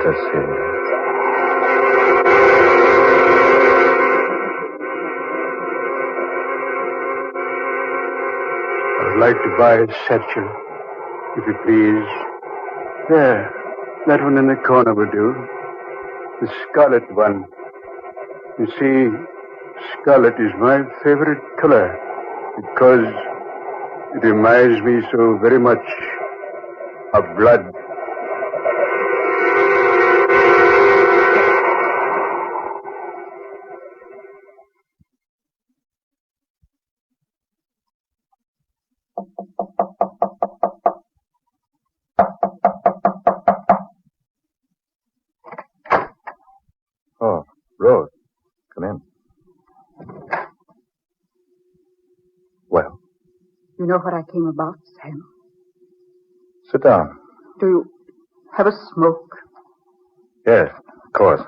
us here. I'd like to buy a satchel, if you please. There, that one in the corner will do. The scarlet one. You see, scarlet is my favorite color because it reminds me so very much of blood. Oh, Rose, come in. Well? You know what I came about, Sam? Sit down. Do you have a smoke? Yes, of course.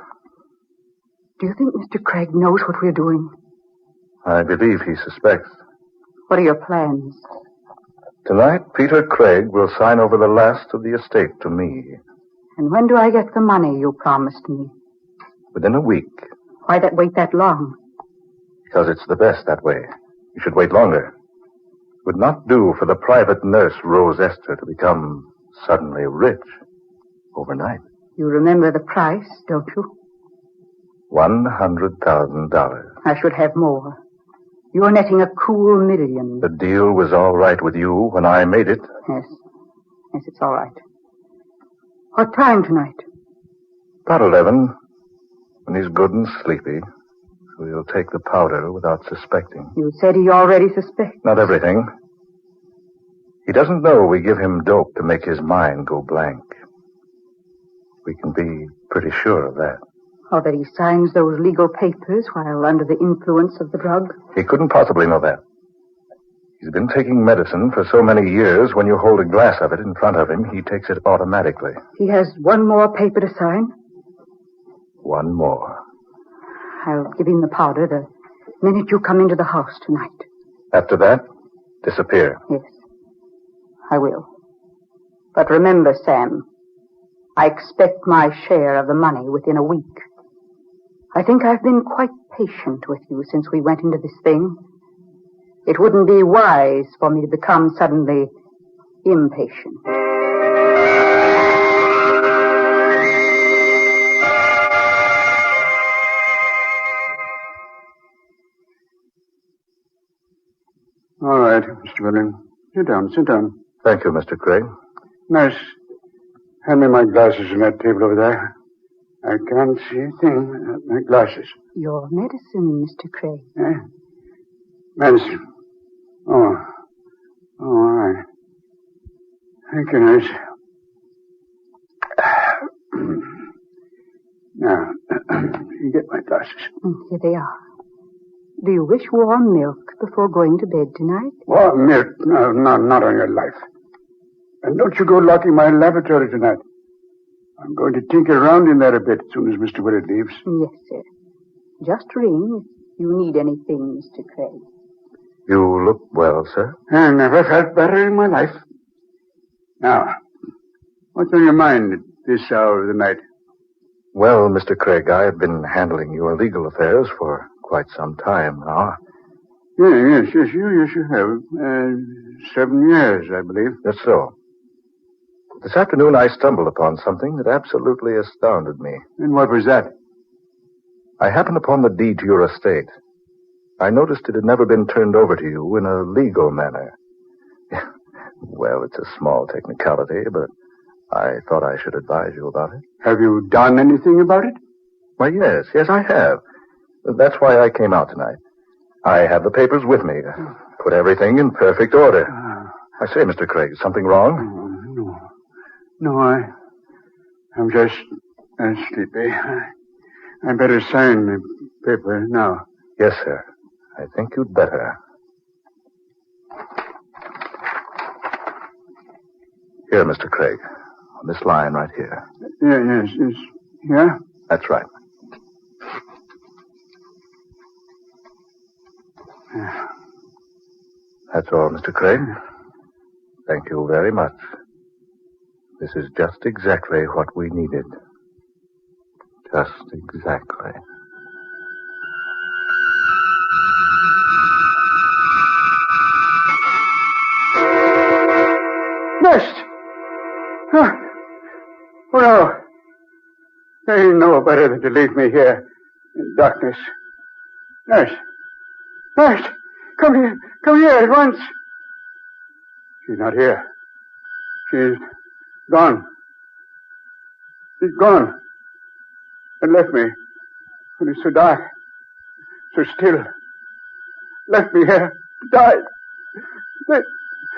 Do you think Mr. Craig knows what we're doing? I believe he suspects. What are your plans? Tonight, Peter Craig will sign over the last of the estate to me. And when do I get the money you promised me? Within a week. Why wait that long? Because it's the best that way. You should wait longer. It would not do for the private nurse, Rose Esther, to become suddenly rich overnight. You remember the price, don't you? $100,000. I should have more. You're netting a cool $1 million. The deal was all right with you when I made it. Yes. Yes, it's all right. What time tonight? About 11. When he's good and sleepy, so he'll take the powder without suspecting. You said he already suspects. Not everything. He doesn't know we give him dope to make his mind go blank. We can be pretty sure of that. Or that he signs those legal papers while under the influence of the drug? He couldn't possibly know that. He's been taking medicine for so many years, when you hold a glass of it in front of him, he takes it automatically. He has one more paper to sign? One more. I'll give him the powder the minute you come into the house tonight. After that, disappear. Yes, I will. But remember, Sam, I expect my share of the money within a week. I think I've been quite patient with you since we went into this thing. It wouldn't be wise for me to become suddenly impatient. All right, Mr. William. Sit down, sit down. Thank you, Mr. Craig. Nurse, hand me my glasses on that table over there. I can't see a thing without my glasses. Your medicine, Mr. Craig. Eh? Medicine. Oh, all right. Thank you, nurse. Now, you get my glasses. Here they are. Do you wish warm milk before going to bed tonight? Warm milk? No, not on your life. And don't you go locking my laboratory tonight. I'm going to tinker around in there a bit as soon as Mr. Willard leaves. Yes, sir. Just ring if you need anything, Mr. Craig. You look well, sir. I never felt better in my life. Now, what's on your mind at this hour of the night? Well, Mr. Craig, I have been handling your legal affairs for quite some time now. Yes, you have. 7 years, I believe. That's so. This afternoon I stumbled upon something that absolutely astounded me. And what was that? I happened upon the deed to your estate. I noticed it had never been turned over to you in a legal manner. Well, it's a small technicality, but I thought I should advise you about it. Have you done anything about it? Why, yes, I have. That's why I came out tonight. I have the papers with me. Put everything in perfect order. I say, Mr. Craig, is something wrong? No, I'm just sleepy. I better sign the paper now. Yes, sir. I think you'd better. Here, Mr. Craig. On this line right here. Yes. Here? That's right. That's all, Mr. Craig. Thank you very much. This is just exactly what we needed. Just exactly. Nurse! Oh, no. They know better than to leave me here in darkness. Nurse! Nurse! Come here! Come here at once! She's not here. She's gone. She's gone. And left me when it's so dark, so still. Left me here to die.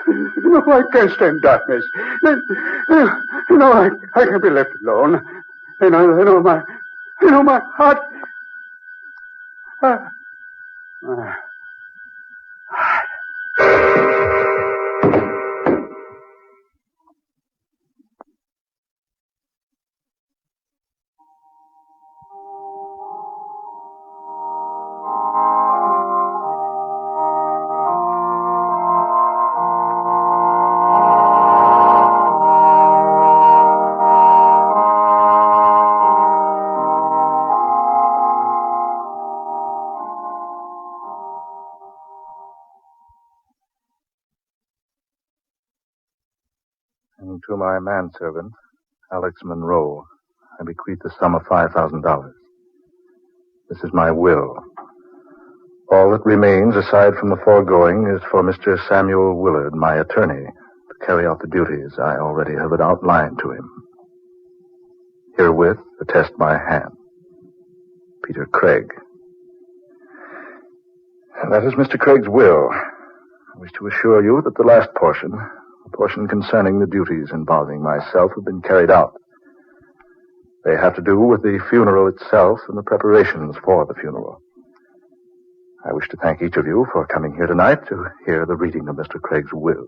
No, I can't stand darkness. No, I can't be left alone. I know my heart. And to my manservant, Alex Monroe, I bequeath the sum of $5,000. This is my will. All that remains, aside from the foregoing, is for Mr. Samuel Willard, my attorney, to carry out the duties I already have outlined to him. Herewith, attest my hand. Peter Craig. And that is Mr. Craig's will. I wish to assure you that the last portion, the portion concerning the duties involving myself, have been carried out. They have to do with the funeral itself and the preparations for the funeral. I wish to thank each of you for coming here tonight to hear the reading of Mr. Craig's will.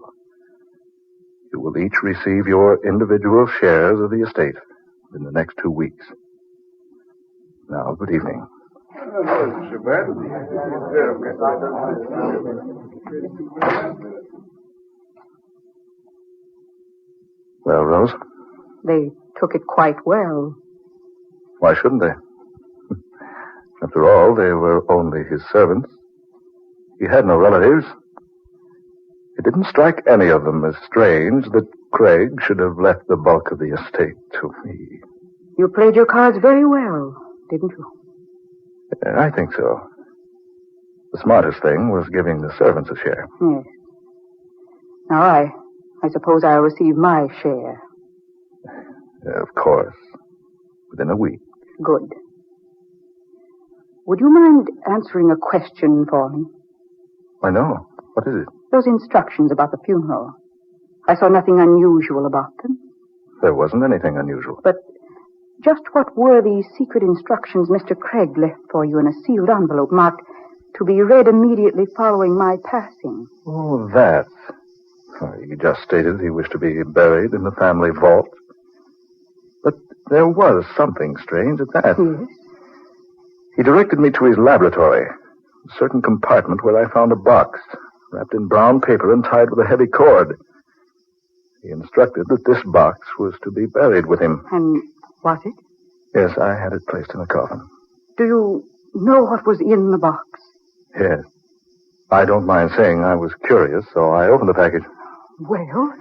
You will each receive your individual shares of the estate in the next 2 weeks. Now, good evening. Well, Rose? They took it quite well. Why shouldn't they? After all, they were only his servants. He had no relatives. It didn't strike any of them as strange that Craig should have left the bulk of the estate to me. You played your cards very well, didn't you? I think so. The smartest thing was giving the servants a share. Yes. Now, I suppose I'll receive my share. Of course. Within a week. Good. Would you mind answering a question for me? I know. What is it? Those instructions about the funeral. I saw nothing unusual about them. There wasn't anything unusual. But just what were the secret instructions Mr. Craig left for you in a sealed envelope marked to be read immediately following my passing? Oh, that. He just stated he wished to be buried in the family vault. But there was something strange at that. Yes? He directed me to his laboratory, a certain compartment where I found a box, wrapped in brown paper and tied with a heavy cord. He instructed that this box was to be buried with him. And was it? Yes, I had it placed in a coffin. Do you know what was in the box? Yes. I don't mind saying I was curious, so I opened the package. Well?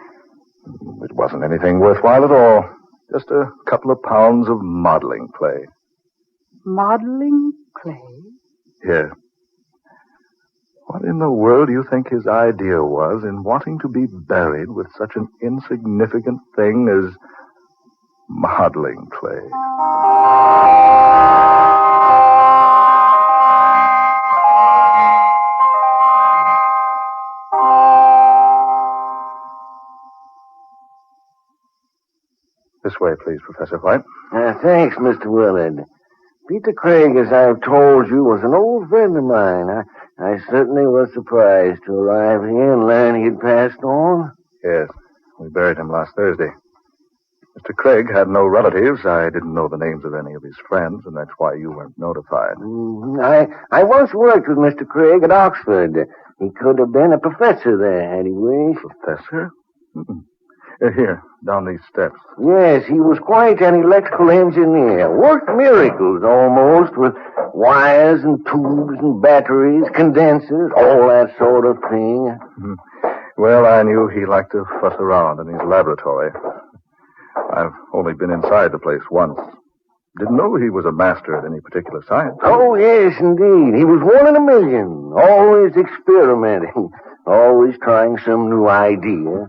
It wasn't anything worthwhile at all. Just a couple of pounds of modeling clay. Modeling clay? Yes. What in the world do you think his idea was in wanting to be buried with such an insignificant thing as modeling clay? This way, please, Professor White. Thanks, Mr. Willard. Peter Craig, as I've told you, was an old friend of mine. I certainly was surprised to arrive here and learn he'd passed on. Yes, we buried him last Thursday. Mr. Craig had no relatives. I didn't know the names of any of his friends, and that's why you weren't notified. I once worked with Mr. Craig at Oxford. He could have been a professor there, had he wished. Professor? Here, down these steps. Yes, he was quite an electrical engineer. Worked miracles almost with wires and tubes and batteries, condensers, all that sort of thing. Mm-hmm. Well, I knew he liked to fuss around in his laboratory. I've only been inside the place once. Didn't know he was a master at any particular science. Oh, yes, indeed. He was one in a million. Always experimenting. Always trying some new idea.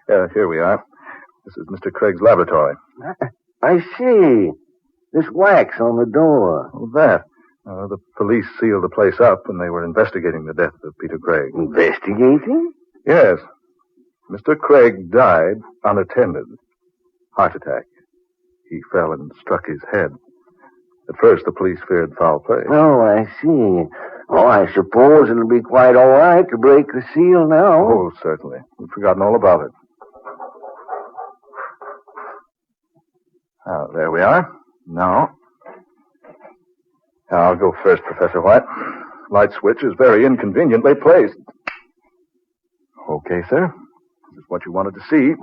Here we are. This is Mr. Craig's laboratory. I see. This wax on the door. Oh, that. The police sealed the place up when they were investigating the death of Peter Craig. Investigating? Yes. Mr. Craig died unattended. Heart attack. He fell and struck his head. At first, the police feared foul play. Oh, I see. Oh, I suppose it'll be quite all right to break the seal now. Oh, certainly. We've forgotten all about it. There we are. Now, I'll go first, Professor White. Light switch is very inconveniently placed. Okay, sir. This is what you wanted to see.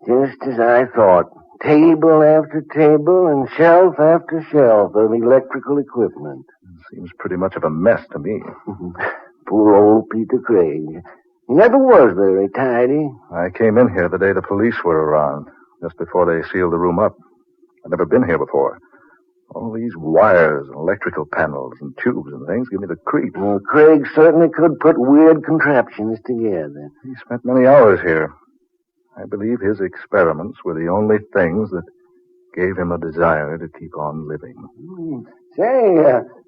Yes, just as I thought. Table after table and shelf after shelf of electrical equipment. Seems pretty much of a mess to me. Poor old Peter Craig. He never was very tidy. I came in here the day the police were around, just before they sealed the room up. I've never been here before. All these wires and electrical panels and tubes and things give me the creeps. Well, Craig certainly could put weird contraptions together. He spent many hours here. I believe his experiments were the only things that gave him a desire to keep on living. Say,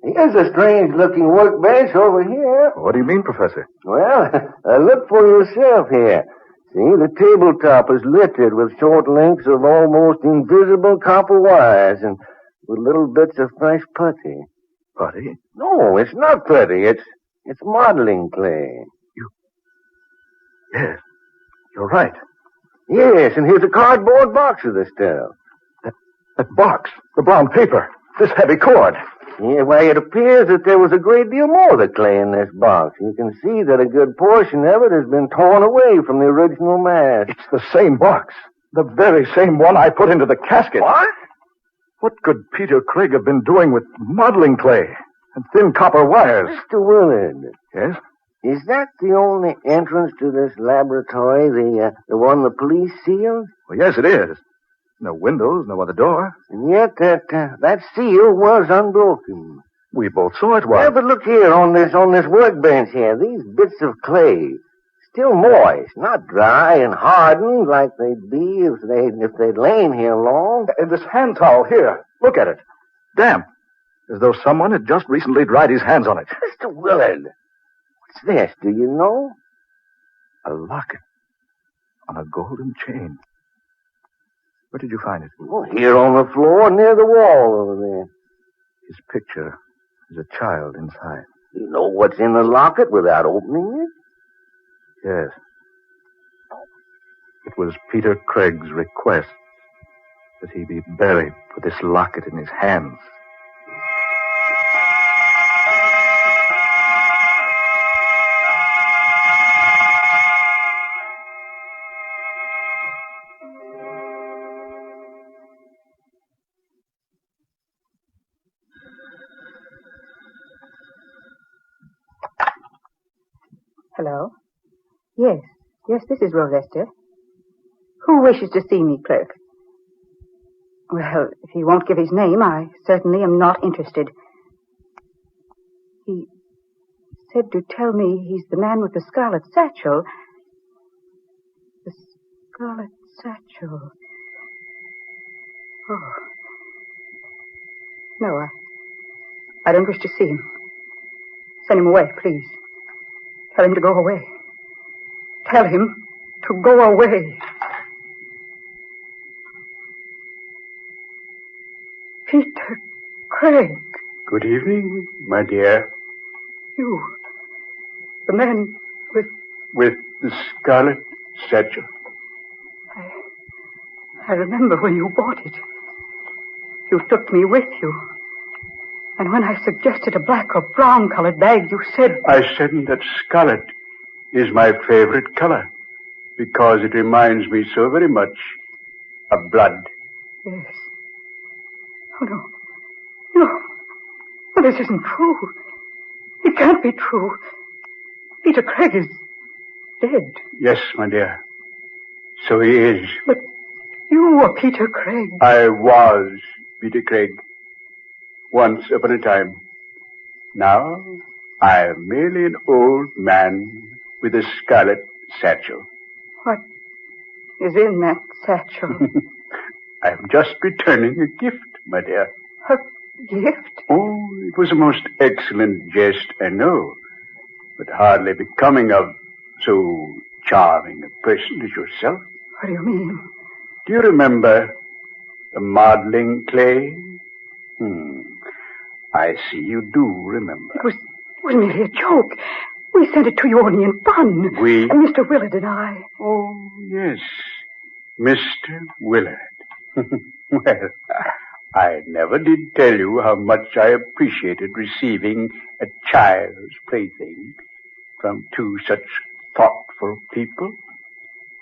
here's a strange-looking workbench over here. What do you mean, Professor? Well, look for yourself here. See, the tabletop is littered with short links of almost invisible copper wires and with little bits of fresh putty. Putty? No, it's not putty. It's modeling clay. Yes, you're right. Yes, and here's a cardboard box of the stuff. That box, the brown paper, this heavy cord. Yeah, why, it appears that there was a great deal more of the clay in this box. You can see that a good portion of it has been torn away from the original mass. It's the same box. The very same one I put into the casket. What? What could Peter Craig have been doing with modeling clay and thin copper wires? Mr. Willard. Yes? Is that the only entrance to this laboratory, the one the police sealed? Well, yes, it is. No windows, no other door. And yet that seal was unbroken. We both saw it was. Yeah, but look here on this workbench here. These bits of clay, still moist, not dry and hardened like they'd be if they'd lain here long. And this hand towel here, look at it. Damp. As though someone had just recently dried his hands on it. Mr. Willard, what's this? Do you know? A locket on a golden chain. Where did you find it? Oh, here on the floor near the wall over there. His picture is a child inside. You know what's in the locket without opening it? Yes. It was Peter Craig's request that he be buried with this locket in his hands. Hello? Yes, this is Rose Esther. Who wishes to see me, clerk? Well, if he won't give his name, I certainly am not interested. He said to tell me he's the man with the Scarlet Satchel. The Scarlet Satchel. Oh. No, I don't wish to see him. Send him away, please. Tell him to go away. Tell him to go away. Peter Craig. Good evening, my dear. You. The man with... With the Scarlet Satchel. I remember when you bought it. You took me with you. And when I suggested a black or brown-colored bag, you said... I said that scarlet is my favorite color because it reminds me so very much of blood. Yes. Oh, no. No. Oh, this isn't true. It can't be true. Peter Craig is dead. Yes, my dear. So he is. But you were Peter Craig. I was Peter Craig. Once upon a time. Now, I am merely an old man with a scarlet satchel. What is in that satchel? I am just returning a gift, my dear. A gift? Oh, it was a most excellent jest, I know, but hardly becoming of so charming a person as yourself. What do you mean? Do you remember the modeling clay? I see you do remember. It was merely a joke. We sent it to you only in fun. We? Mr. Willard and I. Oh, yes. Mr. Willard. Well, I never did tell you how much I appreciated receiving a child's plaything from two such thoughtful people.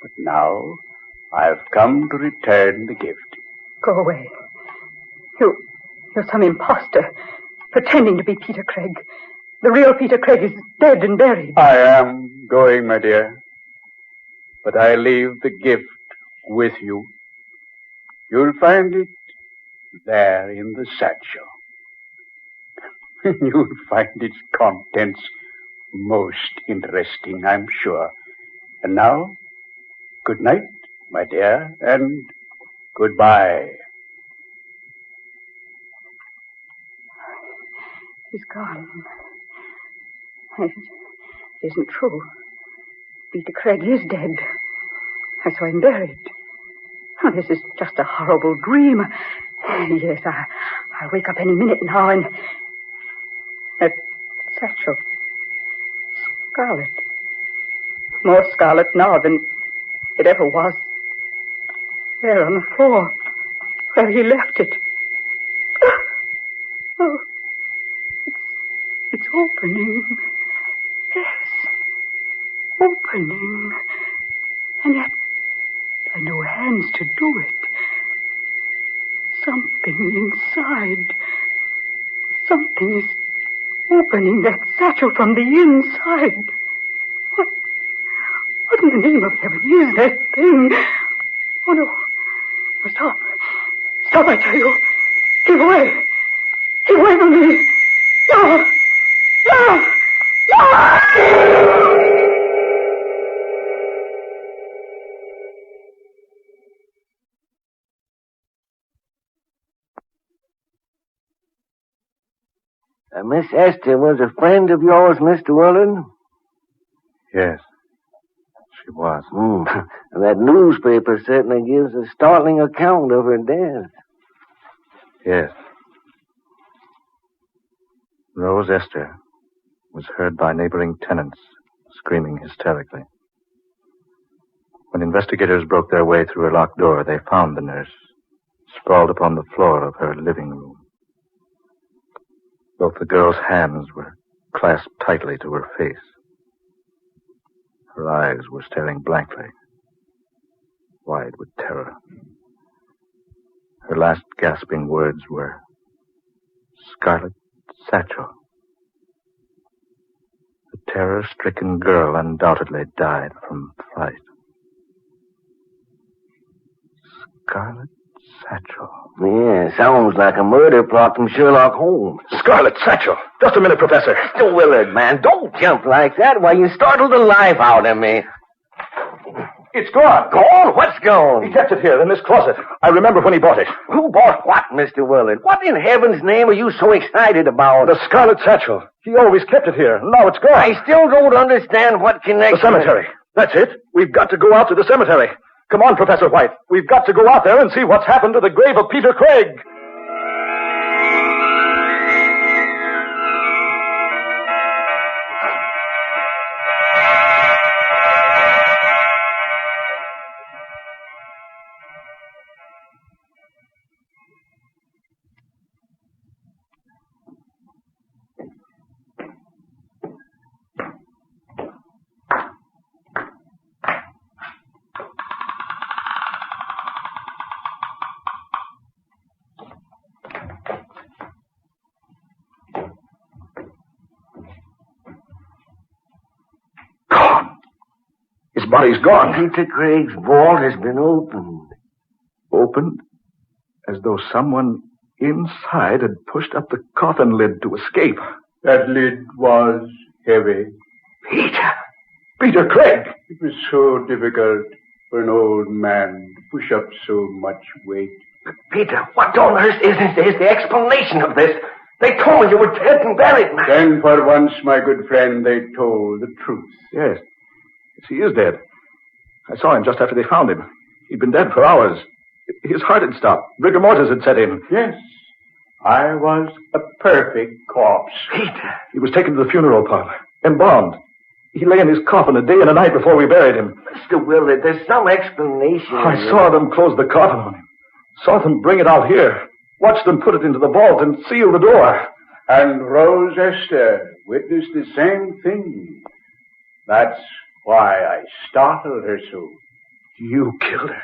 But now I've come to return the gift. Go away. You're some imposter, pretending to be Peter Craig. The real Peter Craig is dead and buried. I am going, my dear. But I leave the gift with you. You'll find it there in the satchel. You'll find its contents most interesting, I'm sure. And now, good night, my dear, and goodbye. He's gone. It isn't true. Peter Craig is dead. I saw him buried. Oh, this is just a horrible dream. Yes, I'll wake up any minute now and... That satchel. Scarlet. More scarlet now than it ever was. There on the floor, where he left it. Oh, it's opening. Yes, opening. And yet, there are no hands to do it. Something inside. Something is opening that satchel from the inside. What in the name of heaven is that thing? Oh, no. Oh, stop. Stop, I tell you. Keep away. Keep away from me. No. No. No. Miss Esther was a friend of yours, Mr. Willard? Yes, she was. That newspaper certainly gives a startling account of her death. Yes. Rose Esther was heard by neighboring tenants screaming hysterically. When investigators broke their way through her locked door, they found the nurse sprawled upon the floor of her living room. Both the girl's hands were clasped tightly to her face. Her eyes were staring blankly, wide with terror. Her last gasping words were, "Scarlet Satchel." The terror-stricken girl undoubtedly died from fright. Scarlet Satchel. Yeah, sounds like a murder plot from Sherlock Holmes. Scarlet Satchel! Just a minute, Professor. Mr. Willard, man, don't jump like that. Why, you startled the life out of me. It's gone. Gone? What's gone? He kept it here in this closet. I remember when he bought it. Who bought what, Mr. Willard? What in heaven's name are you so excited about? The Scarlet Satchel. He always kept it here. Now it's gone. I still don't understand what connection... The cemetery. That's it. We've got to go out to the cemetery. Come on, Professor White. We've got to go out there and see what's happened to the grave of Peter Craig. body's gone. Peter Craig's vault has been opened. Opened? As though someone inside had pushed up the coffin lid to escape. That lid was heavy. Peter Craig! It was so difficult for an old man to push up so much weight. Peter, what on earth is the explanation of this? They told me you were dead and buried, man. Then for once, my good friend, they told the truth. Yes, he is dead. I saw him just after they found him. He'd been dead for hours. His heart had stopped. Rigor mortis had set in. Yes, I was a perfect corpse. Peter! He was taken to the funeral parlor, embalmed. He lay in his coffin a day and a night before we buried him. Mr. Willard, there's some explanation. I saw them close the coffin on him. Saw them bring it out here. Watched them put it into the vault and seal the door. And Rose Esther witnessed the same thing. That's why I startled her so. You killed her.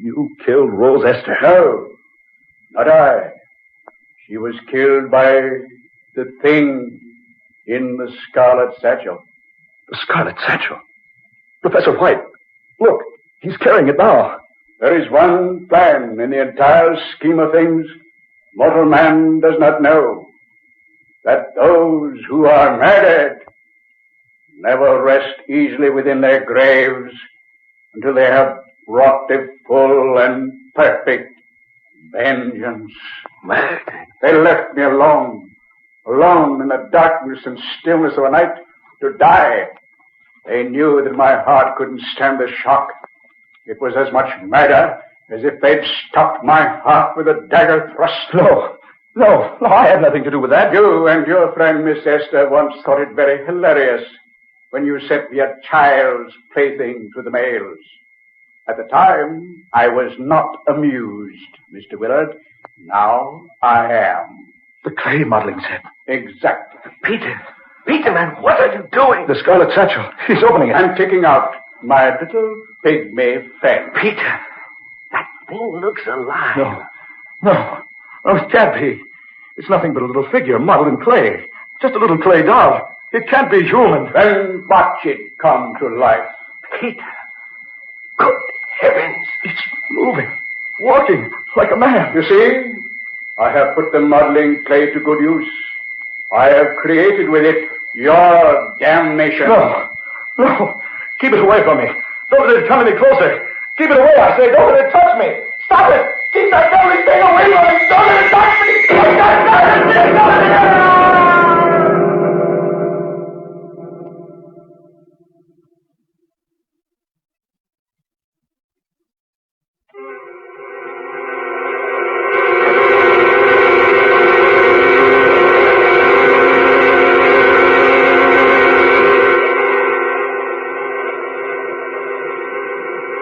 You killed Rose Esther. No, not I. She was killed by the thing in the Scarlet Satchel. The Scarlet Satchel? Professor White, look, he's carrying it now. There is one plan in the entire scheme of things mortal man does not know. That those who are murdered never rest easily within their graves until they have wrought a full and perfect vengeance. Murdered? They left me alone in the darkness and stillness of a night to die. They knew that my heart couldn't stand the shock. It was as much murder as if they'd stopped my heart with a dagger thrust. No, I had nothing to do with that. You and your friend Miss Esther once thought it very hilarious when you sent me a child's plaything through the mails. At the time, I was not amused, Mr. Willard. Now I am. The clay modeling set. Exactly. Peter, man, what are you doing? The Scarlet Satchel. He's opening it. I'm taking out my little pygmy friend. Peter, that thing looks alive. No, it can't be. It's nothing but a little figure modeled in clay. Just a little clay doll. It can't be human. Then watch it come to life. Peter, good heavens. It's moving, walking like a man. You see, I have put the modeling clay to good use. I have created with it your damnation. No. Keep it away from me. Don't let it come any closer. Keep it away, I say. Don't let it touch me. Stop it. Keep that deadly thing away from me. Don't let it touch me. Don't let it touch me. Don't let it touch me.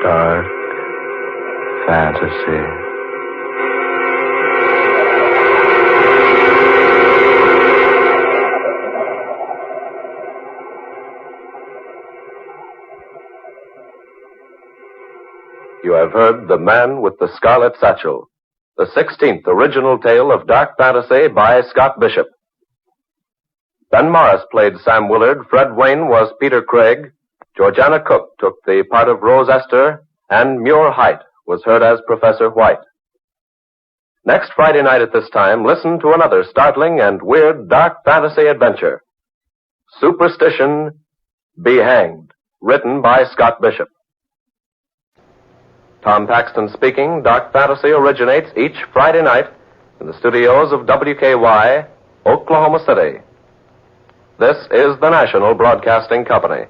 Dark fantasy. You have heard The Man with the Scarlet Satchel, the 16th original tale of dark fantasy by Scott Bishop. Ben Morris played Sam Willard, Fred Wayne was Peter Craig, Georgiana Cook took the part of Rose Esther, and Muir Height was heard as Professor White. Next Friday night at this time, listen to another startling and weird dark fantasy adventure. Superstition, Be Hanged, written by Scott Bishop. Tom Paxton speaking. Dark Fantasy originates each Friday night in the studios of WKY, Oklahoma City. This is the National Broadcasting Company.